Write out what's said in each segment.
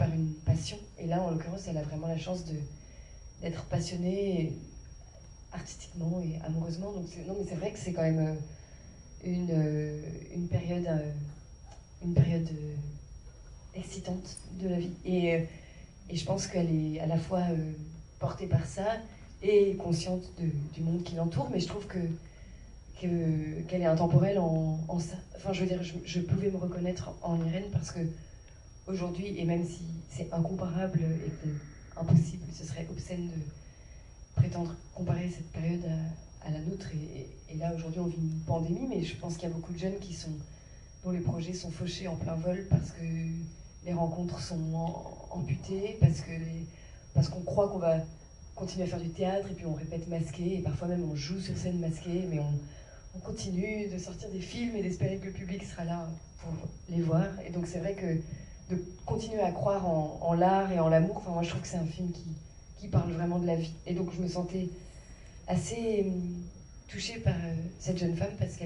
par une passion. Et là, en l'occurrence, elle a vraiment la chance d'être passionnée artistiquement et amoureusement. Donc non, mais c'est vrai que c'est quand même une période excitante de la vie. Et je pense qu'elle est à la fois portée par ça et consciente du monde qui l'entoure, mais je trouve qu'elle est intemporelle en ça. Enfin, je veux dire, je pouvais me reconnaître en Irène parce que aujourd'hui, et même si c'est incomparable et que impossible, ce serait obscène de prétendre comparer cette période à la nôtre. Et là, aujourd'hui, on vit une pandémie, mais je pense qu'il y a beaucoup de jeunes dont les projets sont fauchés en plein vol parce que les rencontres sont amputées, parce qu'on croit qu'on va continuer à faire du théâtre et puis on répète masqué, et parfois même on joue sur scène masqué, mais on continue de sortir des films et d'espérer que le public sera là pour les voir. Et donc c'est vrai que de continuer à croire en l'art et en l'amour, enfin, moi je trouve que c'est un film qui parle vraiment de la vie. Et donc je me sentais assez touchée par cette jeune femme parce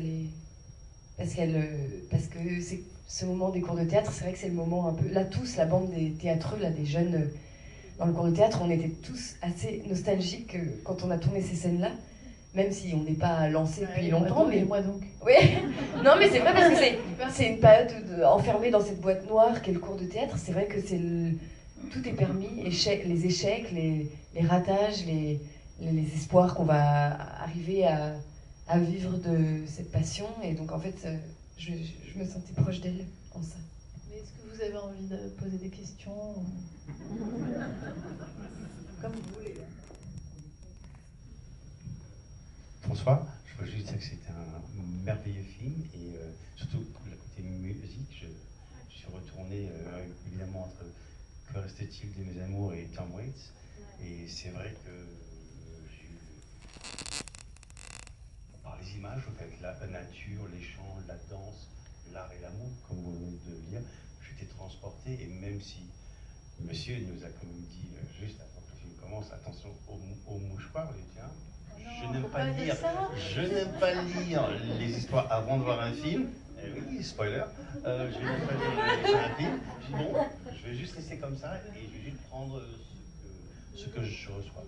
que c'est ce moment des cours de théâtre, c'est vrai que c'est le moment un peu... Là, tous, la bande des théâtreux, là, des jeunes dans le cours de théâtre, on était tous assez nostalgiques quand on a tourné ces scènes-là, même si on n'est pas lancé depuis longtemps. Mais moi donc. Oui, non, mais c'est vrai parce que c'est une période enfermée dans cette boîte noire qu'est le cours de théâtre. C'est vrai que tout est permis, les échecs, les ratages, les espoirs qu'on va arriver à vivre de cette passion. Et donc, en fait, je me sentais proche d'elle en ça. Mais est-ce que vous avez envie de poser des questions comme vous voulez. François, je veux juste dire que c'était un merveilleux film et surtout pour le côté musique, je suis retourné évidemment entre Cœur esthétique de mes amours et Tom Waits, et c'est vrai que par les images, en fait, la nature, les chants, la danse, l'art et l'amour, comme vous venez de le dire, j'étais transporté, et même si monsieur nous a quand même dit juste avant que le film commence, attention aux mouchoirs, les tiens. Je n'aime pas lire les histoires avant de voir un film. Oui, spoiler. Je n'aime pas lire un film. Je dis bon, je vais juste laisser comme ça et je vais juste prendre ce que je reçois.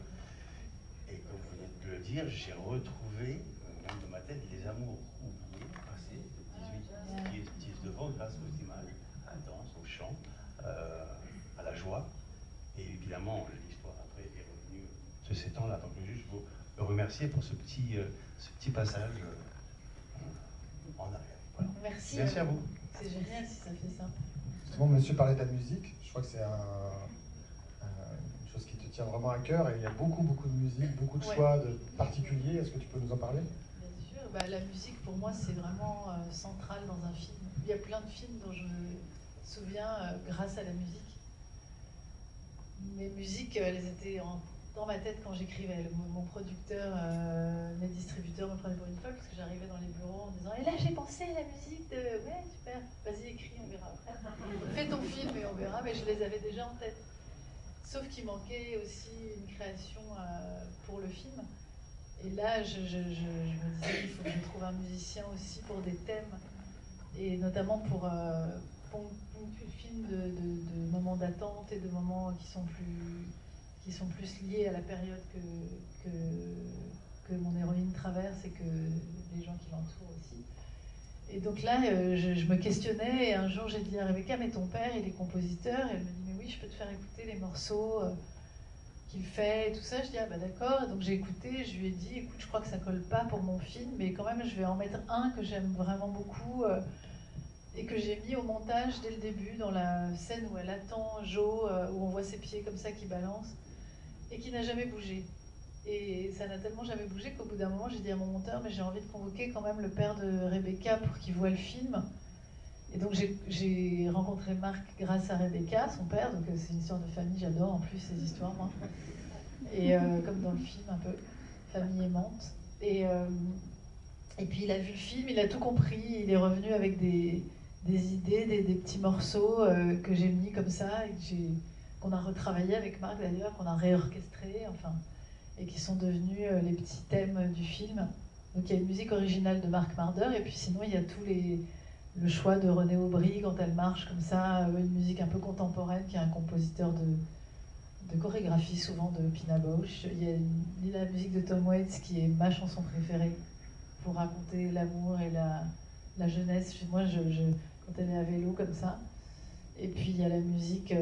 Et comme vous venez de le dire, j'ai retrouvé même dans ma tête les amours oubliés, passés de 18 qui est devant grâce aux images, à la danse, au chant, à la joie. Et évidemment, l'histoire après est revenue de ces temps-là. Donc je veux juste vous remercier pour ce petit passage en arrière. Voilà. Merci. Merci à vous. C'est génial si ça fait ça. Justement, monsieur parlait de la musique. Je crois que c'est une chose qui te tient vraiment à cœur. Et il y a beaucoup de musique, beaucoup de choix particuliers. Est-ce que tu peux nous en parler ? Bien sûr. La musique, pour moi, c'est vraiment central dans un film. Il y a plein de films dont je me souviens grâce à la musique. Mes musiques, elles étaient dans ma tête quand j'écrivais. Mon producteur, mes distributeurs me prenaient pour une folle parce que j'arrivais dans les bureaux en disant « Et là, j'ai pensé à la musique de... Ouais, super, vas-y, écris, on verra après. Fais ton film et on verra. » Mais je les avais déjà en tête. Sauf qu'il manquait aussi une création pour le film. Et là, je me disais il faut que je trouve un musicien aussi pour des thèmes. Et notamment pour ponctuer le film de moments d'attente et de moments qui sont plus liés à la période que mon héroïne traverse et que les gens qui l'entourent aussi. Et donc là, je me questionnais et un jour j'ai dit à Rebecca, mais ton père il est compositeur, et elle me dit, mais oui, je peux te faire écouter les morceaux qu'il fait et tout ça. Je dis, ah bah d'accord. Et donc j'ai écouté, je lui ai dit, écoute, je crois que ça colle pas pour mon film, mais quand même je vais en mettre un que j'aime vraiment beaucoup et que j'ai mis au montage dès le début, dans la scène où elle attend Jo, où on voit ses pieds comme ça qui balancent, et qui n'a jamais bougé. Et ça n'a tellement jamais bougé qu'au bout d'un moment, j'ai dit à mon monteur, mais j'ai envie de convoquer quand même le père de Rebecca pour qu'il voit le film. Et donc j'ai rencontré Marc grâce à Rebecca, son père, donc c'est une histoire de famille, j'adore en plus ces histoires, moi. Et comme dans le film, un peu, famille aimante. Et puis il a vu le film, il a tout compris, il est revenu avec des idées, des petits morceaux que j'ai mis comme ça, et qu'on a retravaillé avec Marc d'ailleurs, qu'on a réorchestré, enfin, et qui sont devenus les petits thèmes du film. Donc il y a une musique originale de Marc Marder, et puis sinon il y a tous le choix de René Aubry quand elle marche comme ça, une musique un peu contemporaine, qui est un compositeur de chorégraphie, souvent de Pina Bausch. Il y a la musique de Tom Waits qui est ma chanson préférée pour raconter l'amour et la jeunesse. Moi, quand elle est à vélo comme ça. Et puis il y a la musique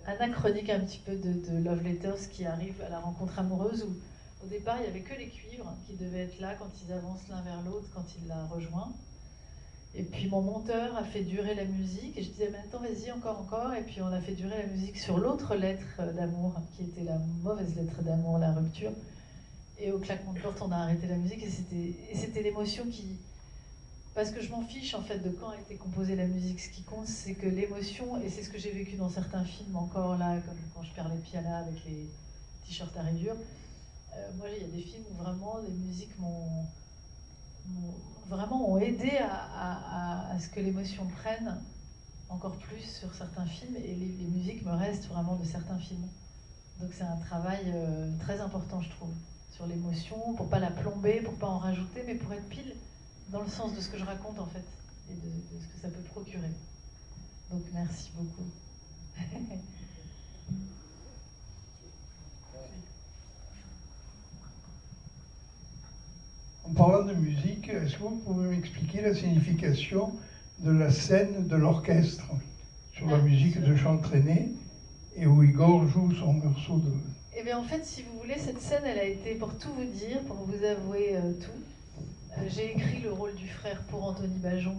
anachronique un petit peu de Love Letters qui arrive à la rencontre amoureuse où au départ il n'y avait que les cuivres qui devaient être là quand ils avancent l'un vers l'autre, quand il la rejoint. Et puis mon monteur a fait durer la musique et je disais mais attends vas-y encore et puis on a fait durer la musique sur l'autre lettre d'amour qui était la mauvaise lettre d'amour, la rupture. Et au claquement de porte on a arrêté la musique et c'était l'émotion qui... Parce que je m'en fiche en fait de quand a été composée la musique. Ce qui compte, c'est que l'émotion, et c'est ce que j'ai vécu dans certains films encore là, comme quand je perds les pialas avec les t-shirts à rayures. Moi, il y a des films où vraiment les musiques ont aidé à ce que l'émotion prenne encore plus sur certains films, et les musiques me restent vraiment de certains films. Donc c'est un travail très important, je trouve, sur l'émotion, pour pas la plomber, pour pas en rajouter, mais pour être pile dans le sens de ce que je raconte en fait, et de ce que ça peut procurer. Donc merci beaucoup. En parlant de musique, est-ce que vous pouvez m'expliquer la signification de la scène de l'orchestre sur la musique de Charles Trenet et où Igor joue son morceau de... Eh bien en fait, si vous voulez, cette scène, elle a été, pour tout vous dire, pour vous avouer tout, j'ai écrit le rôle du frère pour Anthony Bajon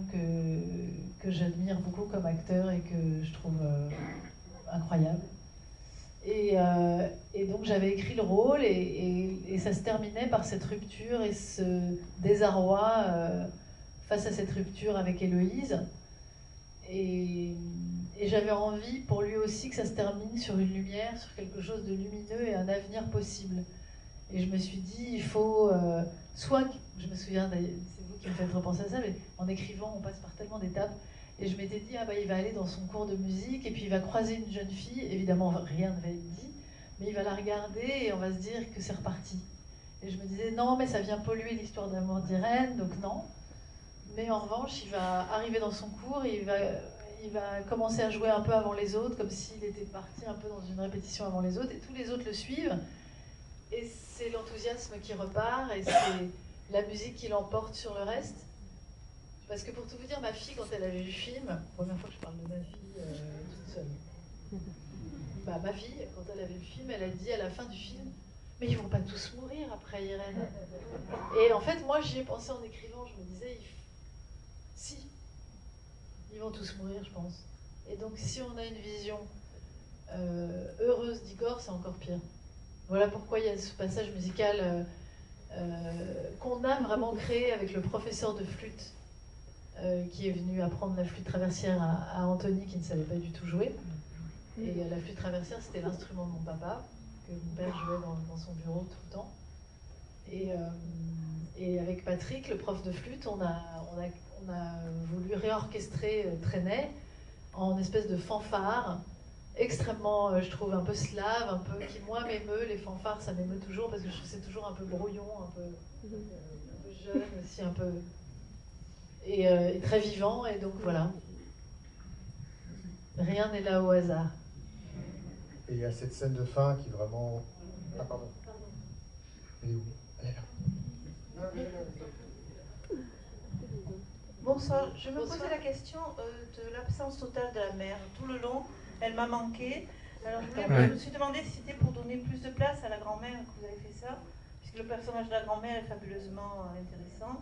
que j'admire beaucoup comme acteur et que je trouve incroyable. Et donc j'avais écrit le rôle et ça se terminait par cette rupture et ce désarroi face à cette rupture avec Héloïse. Et j'avais envie pour lui aussi que ça se termine sur une lumière, sur quelque chose de lumineux et un avenir possible. Et je me suis dit, il faut soit, je me souviens, c'est vous qui me faites repenser à ça, mais en écrivant, on passe par tellement d'étapes. Et je m'étais dit, il va aller dans son cours de musique et puis il va croiser une jeune fille. Évidemment, rien ne va être dit, mais il va la regarder et on va se dire que c'est reparti. Et je me disais, non, mais ça vient polluer l'histoire d'amour d'Irène, donc non. Mais en revanche, il va arriver dans son cours et il va commencer à jouer un peu avant les autres, comme s'il était parti un peu dans une répétition avant les autres, et tous les autres le suivent. Et c'est l'enthousiasme qui repart, et c'est la musique qui l'emporte sur le reste. Parce que pour tout vous dire, ma fille, quand elle avait vu le film, première fois que je parle de ma fille toute seule, ma fille, quand elle avait vu le film, elle a dit à la fin du film, mais ils vont pas tous mourir après Irène. Et en fait, moi, j'y ai pensé en écrivant, je me disais, si, ils vont tous mourir, je pense. Et donc, si on a une vision heureuse d'Igor, c'est encore pire. Voilà pourquoi il y a ce passage musical qu'on a vraiment créé avec le professeur de flûte qui est venu apprendre la flûte traversière à Anthony qui ne savait pas du tout jouer. Et la flûte traversière, c'était l'instrument de mon papa, que mon père jouait dans son bureau tout le temps. Et avec Patrick, le prof de flûte, on a voulu réorchestrer Trenet en espèce de fanfare extrêmement, je trouve, un peu slave, un peu qui, moi, m'émeut. Les fanfares, ça m'émeut toujours parce que je trouve que c'est toujours un peu brouillon, un peu jeune aussi, un peu... Et très vivant, et donc voilà. Rien n'est là au hasard. Et il y a cette scène de fin qui vraiment... Ah, pardon. Elle est où? Elle est là. Bonsoir, je me posais la question de l'absence totale de la mère. Tout le long, elle m'a manqué. Alors je me suis demandé si c'était pour donner plus de place à la grand-mère que vous avez fait ça, puisque le personnage de la grand-mère est fabuleusement intéressant.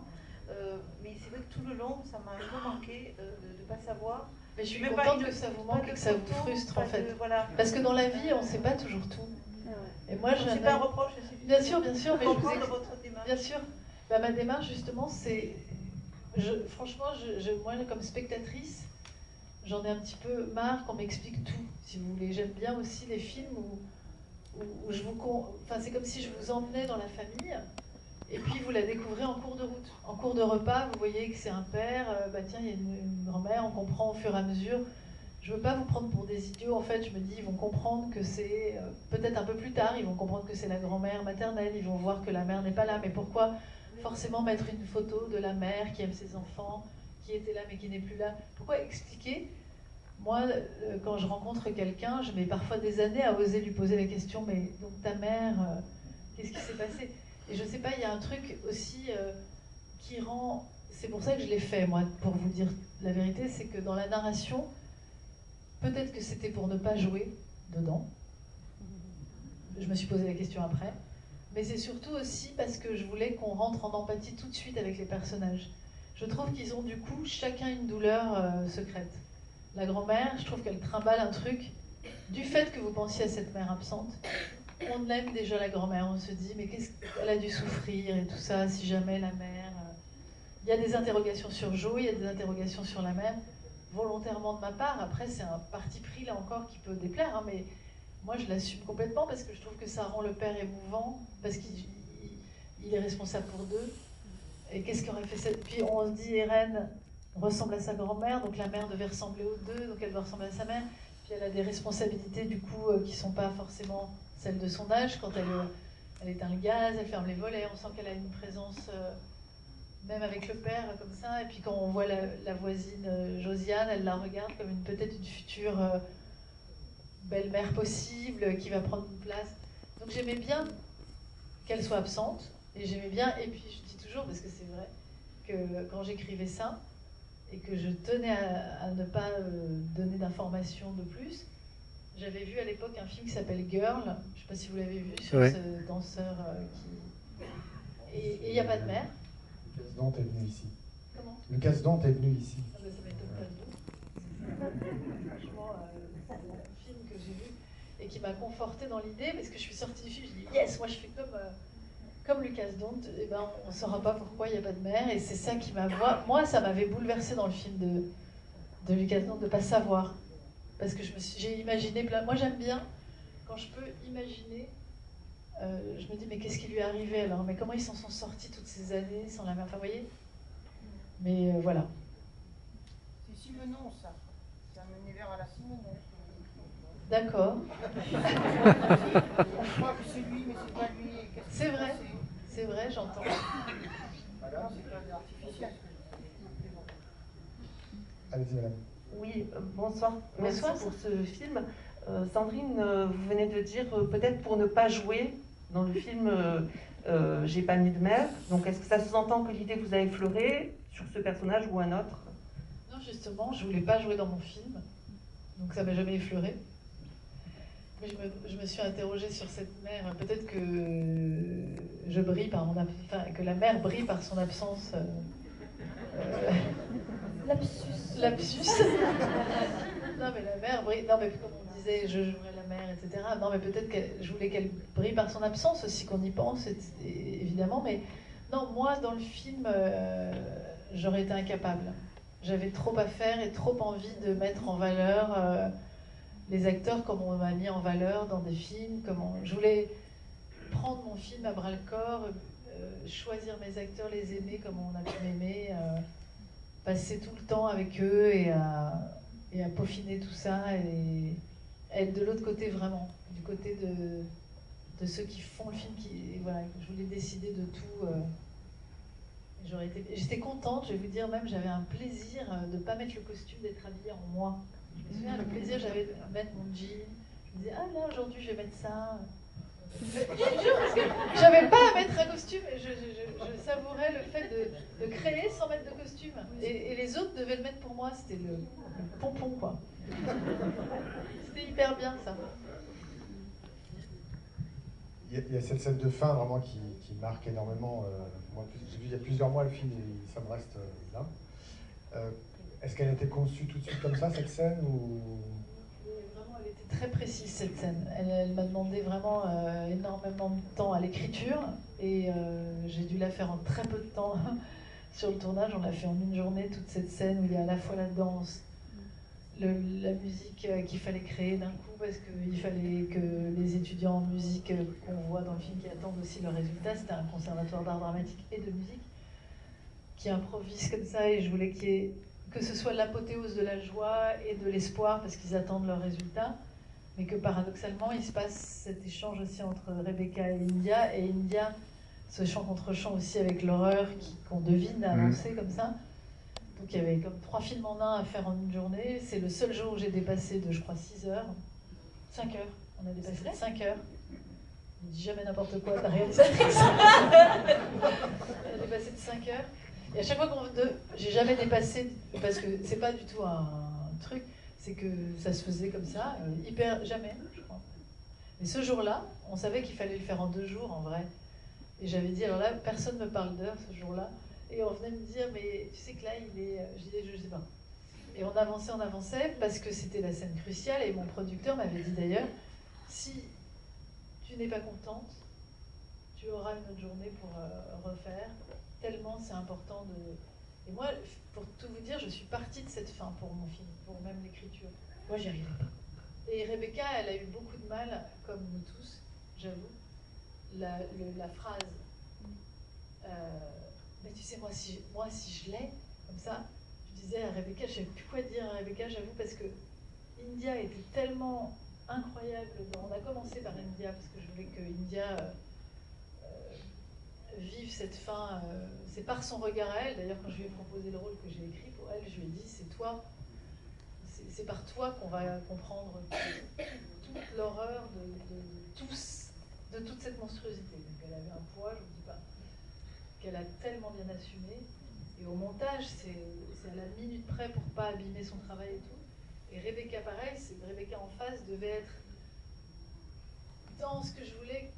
Mais c'est vrai que tout le long, ça m'a un peu manqué de ne pas savoir. Mais je suis contente que ça vous manque et que ça vous frustre en fait. Voilà. Parce que dans la vie, on ne sait pas toujours tout. Et moi, c'est pas un reproche. Bien sûr, mais je vous explique votre démarche. Bien sûr. Ma démarche, justement, c'est... Franchement, moi, comme spectatrice, j'en ai un petit peu marre qu'on m'explique tout, si vous voulez. J'aime bien aussi les films où je vous... Enfin, c'est comme si je vous emmenais dans la famille, et puis vous la découvrez en cours de route. En cours de repas, vous voyez que c'est un père, tiens, il y a une grand-mère, on comprend au fur et à mesure. Je ne veux pas vous prendre pour des idiots, en fait, je me dis, ils vont comprendre que c'est... peut-être un peu plus tard, ils vont comprendre que c'est la grand-mère maternelle, ils vont voir que la mère n'est pas là, mais pourquoi forcément mettre une photo de la mère qui aime ses enfants, qui était là mais qui n'est plus là. Pourquoi expliquer? Moi, quand je rencontre quelqu'un, je mets parfois des années à oser lui poser la question, mais donc ta mère, qu'est-ce qui s'est passé? Et je sais pas, il y a un truc aussi qui rend... C'est pour ça que je l'ai fait, moi, pour vous dire la vérité, c'est que dans la narration, peut-être que c'était pour ne pas jouer dedans. Je me suis posé la question après. Mais c'est surtout aussi parce que je voulais qu'on rentre en empathie tout de suite avec les personnages. Je trouve qu'ils ont du coup chacun une douleur secrète. La grand-mère, je trouve qu'elle trimballe un truc. Du fait que vous pensiez à cette mère absente, on aime déjà la grand-mère. On se dit, mais qu'est-ce qu'elle a dû souffrir et tout ça, si jamais la mère... Il y a des interrogations sur Jo, il y a des interrogations sur la mère, volontairement de ma part. Après, c'est un parti pris, là encore, qui peut déplaire, hein, mais moi, je l'assume complètement parce que je trouve que ça rend le père émouvant, parce qu'il est responsable pour deux. Et qu'est-ce qu'aurait fait cette... Puis on se dit, Irène ressemble à sa grand-mère, donc la mère devait ressembler aux deux, donc elle doit ressembler à sa mère. Puis elle a des responsabilités, du coup, qui ne sont pas forcément celles de son âge. Quand elle éteint le gaz, elle ferme les volets, on sent qu'elle a une présence... même avec le père, comme ça. Et puis quand on voit la voisine Josiane, elle la regarde comme peut-être une future belle-mère possible, qui va prendre une place. Donc j'aimais bien qu'elle soit absente, et j'aimais bien, et puis je dis toujours, parce que c'est vrai, que quand j'écrivais ça, et que je tenais à ne pas donner d'informations de plus, j'avais vu à l'époque un film qui s'appelle Girl, je ne sais pas si vous l'avez vu, sur ce danseur qui... Et il n'y a pas de mère. Lucas Dante est venu ici. Comment? Lucas Dante est venu ici. Ah ben, ça m'étonne pas de vous. Franchement, c'est un film que j'ai vu et qui m'a confortée dans l'idée, parce que je suis sortie du film, je dis yes, moi je fais comme Lucas Dante, et ben on ne saura pas pourquoi il n'y a pas de mère, et c'est ça qui m'a... Moi, ça m'avait bouleversée dans le film de Lucas Dante de ne pas savoir, parce que j'ai imaginé plein... Moi j'aime bien, quand je peux imaginer, je me dis mais qu'est-ce qui lui est arrivé alors, mais comment ils s'en sont sortis toutes ces années sans la mère, enfin vous voyez. Mais voilà. C'est Simenon, ça. C'est un univers à la Simenon. D'accord. On croit que c'est lui, mais c'est pas lui. C'est vrai, j'entends. Voilà, c'est pas artificiel. Allez-y, madame. Oui, bonsoir. Merci Bonsoir. pour ce film. Sandrine, vous venez de dire peut-être pour ne pas jouer dans le film J'ai pas mis de mère. Donc est-ce que ça sous-entend que l'idée vous a effleuré sur ce personnage ou un autre? Non, justement, je voulais pas jouer dans mon film, donc ça m'a jamais effleuré. Mais je me suis interrogée sur cette mère. Peut-être que je brille par que la mère brille par son absence. Lapsus. Non, mais la mère brille. Non, mais comme on disait, je jouerai la mère, etc. Non, mais peut-être que je voulais qu'elle brille par son absence aussi, qu'on y pense, évidemment. Mais non, moi, dans le film, j'aurais été incapable. J'avais trop à faire et trop envie de mettre en valeur les acteurs comme on m'a mis en valeur dans des films. Je voulais prendre mon film à bras-le-corps, choisir mes acteurs, les aimer comme on a pu m'aimer, passer tout le temps avec eux et à peaufiner tout ça et être de l'autre côté vraiment, du côté de ceux qui font le film. Voilà, je voulais décider de tout. J'étais contente, je vais vous dire même, j'avais un plaisir de ne pas mettre le costume, d'être habillée en moi. Je me souviens, le plaisir j'avais de mettre mon jean. Je me disais, ah là aujourd'hui je vais mettre ça. Je te jure, parce que j'avais pas à mettre un costume. Je savourais le fait de créer sans mettre de costume. Et les autres devaient le mettre pour moi. C'était le pompon, quoi. C'était hyper bien, ça. Il y a cette scène de fin vraiment qui marque énormément. Moi, j'ai vu il y a plusieurs mois le film et ça me reste là. Est-ce qu'elle a été conçue tout de suite comme ça, cette scène ou... Vraiment, elle était très précise, cette scène. Elle m'a demandé vraiment énormément de temps à l'écriture et j'ai dû la faire en très peu de temps sur le tournage. On l'a fait en une journée, toute cette scène où il y a à la fois la danse, la musique qu'il fallait créer d'un coup, parce qu'il fallait que les étudiants en musique qu'on voit dans le film qui attendent aussi le résultat, c'était un conservatoire d'art dramatique et de musique qui improvise comme ça, et je voulais que ce soit l'apothéose de la joie et de l'espoir parce qu'ils attendent leur résultat, mais que paradoxalement il se passe cet échange aussi entre Rebecca et India, ce chant contre chant aussi avec l'horreur qu'on devine avancer comme ça. Donc il y avait comme 3 films en un à faire en une journée. C'est le seul jour où j'ai dépassé de, je crois, 6 heures. 5 heures. On a dépassé de 5 heures. Je ne dis jamais n'importe quoi à la réalisatrice. On a dépassé de 5 heures. Et à chaque fois j'ai jamais dépassé, parce que c'est pas du tout un truc, c'est que ça se faisait comme ça, jamais, je crois. Mais ce jour-là, on savait qu'il fallait le faire en 2 jours, en vrai. Et j'avais dit, alors là, personne ne me parle d'heure ce jour-là. Et on venait me dire, mais tu sais que là, il est... Je disais, je sais pas. Et on avançait, parce que c'était la scène cruciale. Et mon producteur m'avait dit d'ailleurs, si tu n'es pas contente, tu auras une autre journée pour refaire. Tellement c'est important de... Et moi, pour tout vous dire, je suis partie de cette fin pour mon film, pour même l'écriture. Moi, j'y arrivais pas. Et Rebecca, elle a eu beaucoup de mal, comme nous tous, j'avoue. La phrase... mais tu sais, moi, si je l'ai, comme ça, je disais à Rebecca, je ne savais plus quoi dire à Rebecca, j'avoue, parce que India était tellement incroyable. On a commencé par India, parce que je voulais que India vive cette fin. C'est par son regard à elle, d'ailleurs, quand je lui ai proposé le rôle que j'ai écrit pour elle, je lui ai dit, c'est toi, c'est par toi qu'on va comprendre toute l'horreur de toute cette monstruosité. Donc elle avait un poids, je ne vous dis pas, qu'elle a tellement bien assumé. Et au montage, c'est à la minute près pour ne pas abîmer son travail et tout. Et Rebecca, pareil, Rebecca en face devait être dans ce que je voulais,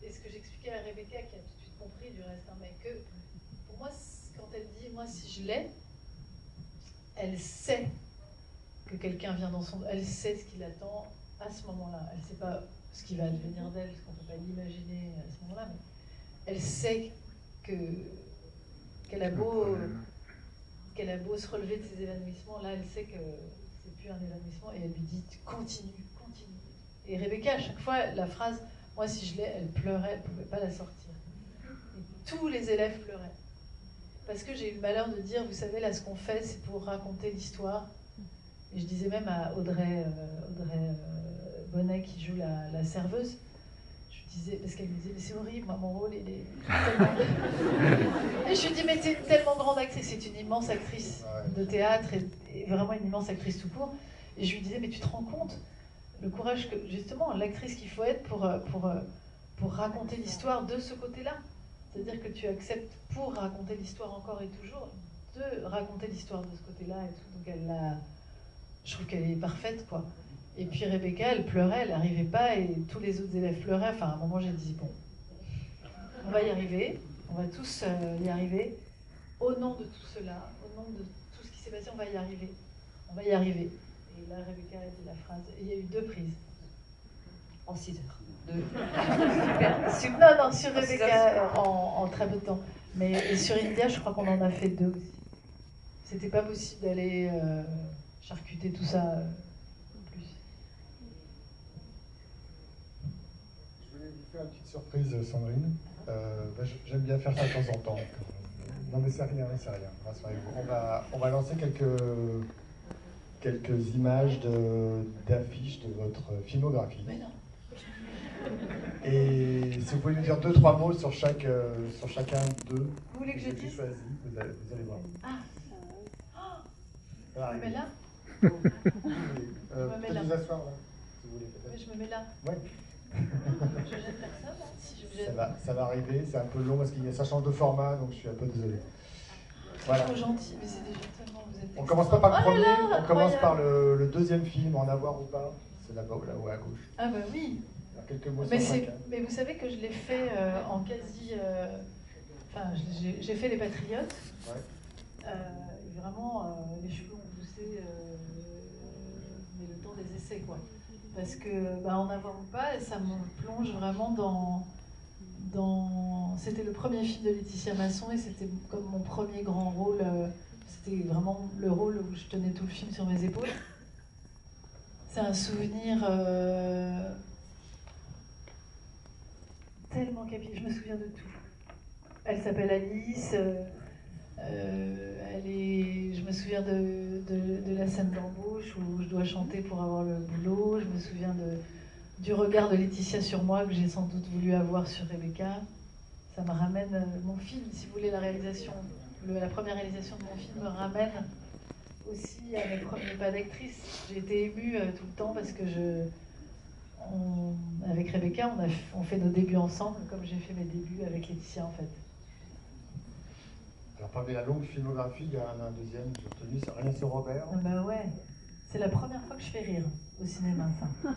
et ce que j'expliquais à Rebecca, qui a tout de suite compris du reste, hein, mais que pour moi, quand elle dit, moi si je l'ai, elle sait que quelqu'un vient dans son... Elle sait ce qui l'attend à ce moment-là. Elle ne sait pas ce qui va devenir d'elle, parce qu'on ne peut pas l'imaginer à ce moment-là, mais elle sait qu'elle a beau se relever de ses évanouissements, là elle sait que c'est plus un évanouissement, et elle lui dit continue. Et Rebecca, à chaque fois, la phrase, moi si je l'ai, elle pleurait, elle ne pouvait pas la sortir. Et tous les élèves pleuraient. Parce que j'ai eu le malheur de dire, vous savez, là ce qu'on fait, c'est pour raconter l'histoire. Et je disais même à Audrey Bonnet, qui joue la serveuse, parce qu'elle me disait, mais c'est horrible, moi, mon rôle, il est tellement... Et je lui dis, mais t'es une tellement grande actrice, c'est une immense actrice de théâtre, et vraiment une immense actrice tout court. Et je lui disais, mais tu te rends compte le courage que, justement, l'actrice qu'il faut être pour raconter l'histoire de ce côté-là. C'est-à-dire que tu acceptes, pour raconter l'histoire encore et toujours, de raconter l'histoire de ce côté-là et tout. Donc je trouve qu'elle est parfaite, quoi. Et puis Rebecca, elle pleurait, elle n'arrivait pas, et tous les autres élèves pleuraient. Enfin, à un moment, j'ai dit, bon, on va y arriver, on va tous y arriver. Au nom de tout cela, au nom de tout ce qui s'est passé, on va y arriver. On va y arriver. Et là, Rebecca a dit la phrase. Et il y a eu 2 prises. En 6 heures. Super. Non, sur Rebecca, en très peu de temps. Et sur India, je crois qu'on en a fait 2 aussi. C'était pas possible d'aller charcuter tout ça. Une petite surprise, Sandrine. J'aime bien faire ça de temps en temps. Non mais c'est rien. Rassurez-vous. On va lancer quelques images d'affiches de votre filmographie. Mais non. Et si vous pouvez nous dire 2-3 mots sur chacun d'eux. Vous voulez que je dise? Choisi, vous allez voir. Mais là. Peut-être vous asseoir là, si vous voulez. Mais je me mets là. Ouais. Je gêne personne, hein, si je gêne. Ça va arriver, c'est un peu long parce que ça change de format, donc je suis un peu désolé. Voilà. Trop gentil, mais c'est déjà tellement, vous êtes... On commence pas par le premier, là, on commence par le deuxième film, En avoir ou pas. C'est là-bas ou à gauche. Ah bah oui. Alors, quelques mots mais, sur chacun. Mais vous savez que je l'ai fait en quasi... Enfin, j'ai fait Les Patriotes. Ouais. Vraiment, les cheveux ont poussé, mais le temps des essais, quoi. Parce que, En avoir ou pas, ça me plonge vraiment dans... C'était le premier film de Laetitia Masson et c'était comme mon premier grand rôle. C'était vraiment le rôle où je tenais tout le film sur mes épaules. C'est un souvenir tellement capital. Je me souviens de tout. Elle s'appelle Alice. Je me souviens de la scène d'embauche où je dois chanter pour avoir le boulot. Je me souviens du regard de Laetitia sur moi que j'ai sans doute voulu avoir sur Rebecca. Ça me ramène mon film, si vous voulez, la réalisation la première réalisation de mon film me ramène aussi à mes premiers pas d'actrice. J'ai été émue tout le temps parce que avec Rebecca, on fait nos débuts ensemble, comme j'ai fait mes débuts avec Laetitia en fait. Alors parmi la longue filmographie, il y a un deuxième que j'ai retenu, c'est Rien sur Robert. Ah bah ouais, c'est la première fois que je fais rire au cinéma, ça.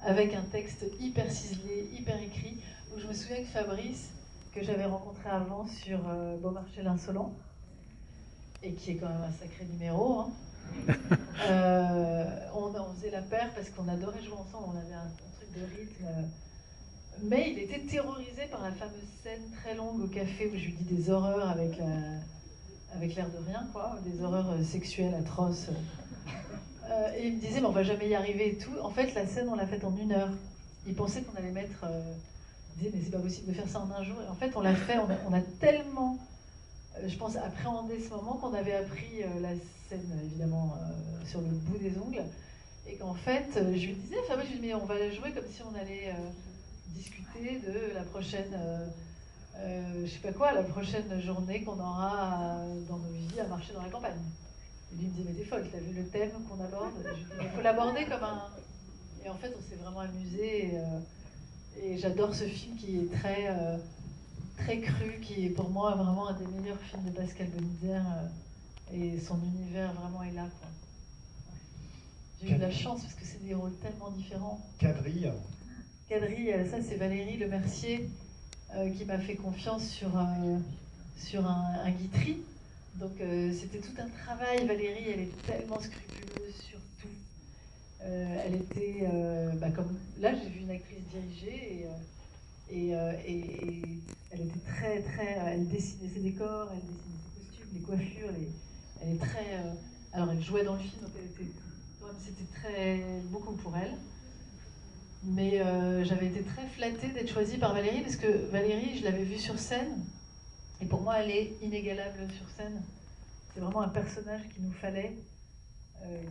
Avec un texte hyper ciselé, hyper écrit, où je me souviens que Fabrice, que j'avais rencontré avant sur Beaumarchais l'Insolent, et qui est quand même un sacré numéro, hein. On faisait la paire parce qu'on adorait jouer ensemble, on avait un truc de rythme. Mais il était terrorisé par la fameuse scène très longue au café où je lui dis des horreurs avec l'air de rien, quoi, des horreurs sexuelles atroces. Et il me disait, mais on va jamais y arriver et tout. En fait, la scène, on l'a faite en 1 heure. Il pensait qu'on allait mettre... il disait, mais c'est pas possible de faire ça en un jour. Et en fait, on l'a fait, on a tellement... je pense, appréhender ce moment qu'on avait appris la scène, évidemment, sur le bout des ongles. Et qu'en fait, je lui disais, enfin, je lui dis, mais on va la jouer comme si on allait discuter de la prochaine, je sais pas quoi, la prochaine journée qu'on aura dans nos vies à marcher dans la campagne. Et lui me dit, mais t'es folle, t'as vu le thème qu'on aborde? Je lui dis, il faut l'aborder comme un... Et en fait, on s'est vraiment amusé. Et j'adore ce film qui est très cru, qui est pour moi vraiment un des meilleurs films de Pascal Bonitzer, et son univers vraiment est là, quoi. J'ai eu de la chance parce que c'est des rôles tellement différents. Quadrille, ça c'est Valérie Lemercier qui m'a fait confiance sur un Guitry. Donc c'était tout un travail. Valérie, elle est tellement scrupuleuse sur tout. Elle était, comme là j'ai vu une actrice diriger et elle était très, elle dessinait ses décors, elle dessinait ses costumes, les coiffures, elle est très... alors elle jouait dans le film, donc c'était beaucoup pour elle. Mais j'avais été très flattée d'être choisie par Valérie, parce que Valérie, je l'avais vue sur scène, et pour moi elle est inégalable sur scène. C'est vraiment un personnage qu'il nous fallait,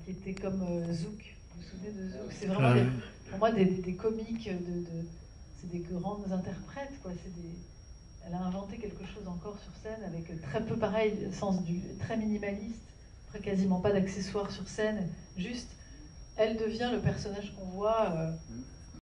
qui était comme Zouk. Vous vous souvenez de Zouk? C'est vraiment pour moi des comiques, c'est des grandes interprètes, quoi. Elle a inventé quelque chose encore sur scène avec très peu, pareil, sens très minimaliste, quasiment pas d'accessoires sur scène. Juste, elle devient le personnage qu'on voit